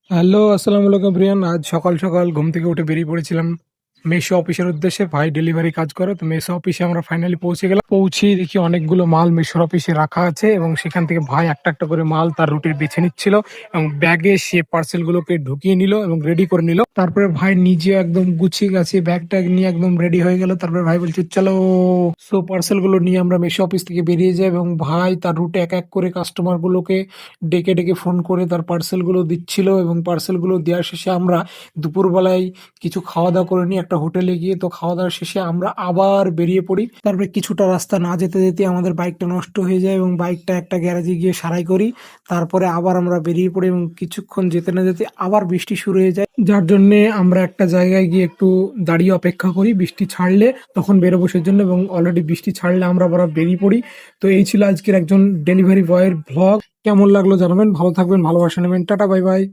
Hello, আসসালামু আলাইকুম প্রিয়ান। আজ সকাল সকাল ঘুম থেকে উঠে বেরিয়ে পড়েছিলাম মেসো অফিসের উদ্দেশ্যে। ভাই ডেলিভারি কাজ করে, তো মেসো অফিসে আমরা ফাইনালি পৌঁছে গেলাম। পৌঁছেই দেখি অনেকগুলো মাল মেসোর অফিসে রাখা আছে এবং সেখান থেকে ভাই একটা একটা করে মাল তার রুটের বেছে নিচ্ছিল এবং ব্যাগে সে পার্সেলগুলোকে ঢুকিয়ে নিল এবং রেডি করে নিল। তারপরে ভাই নিজে একদম গুছিয়ে গাছিয়ে ব্যাগ ট্যাগ নিয়ে একদম রেডি হয়ে গেল। তারপরে ভাই বলছে চলো। সো পার্সেল গুলো নিয়ে আমরা মেসো অফিস থেকে বেরিয়ে যাই এবং ভাই তার রুটে এক এক করে কাস্টমার গুলোকে ডেকে ডেকে ফোন করে তার পার্সেলগুলো দিচ্ছিল এবং পার্সেলগুলো দেওয়ার শেষে আমরা দুপুরবেলায় কিছু খাওয়া দাওয়া করে নিই একটা হোটেলে গিয়ে। তো খাওয়া দাওয়ার শেষে আমরা আবার বেরিয়ে পড়ি। তারপরে কিছুটা রাস্তা না যেতে যেতে আমাদের বাইকটা নষ্ট হয়ে যায় এবং বাইকটা একটা গ্যারেজে গিয়ে সারাই করি। তারপরে আবার আমরা বেরিয়ে পড়ি এবং কিছুক্ষণ যেতে না যেতে আবার বৃষ্টি শুরু হয়ে যায়, যার জন্য আমরা একটা জায়গায় গিয়ে একটু দাঁড়িয়ে অপেক্ষা করি বৃষ্টি ছাড়লে তখন বেরোবো সেজন্য, এবং অলরেডি বৃষ্টি ছাড়লে আমরা আবার বেরিয়ে পড়ি। তো এই ছিল আজকের একজন ডেলিভারি বয়ের ভ্লগ। কেমন লাগলো জানাবেন। ভালো থাকবেন, ভালোবাসা নেবেন। Tata, bye bye.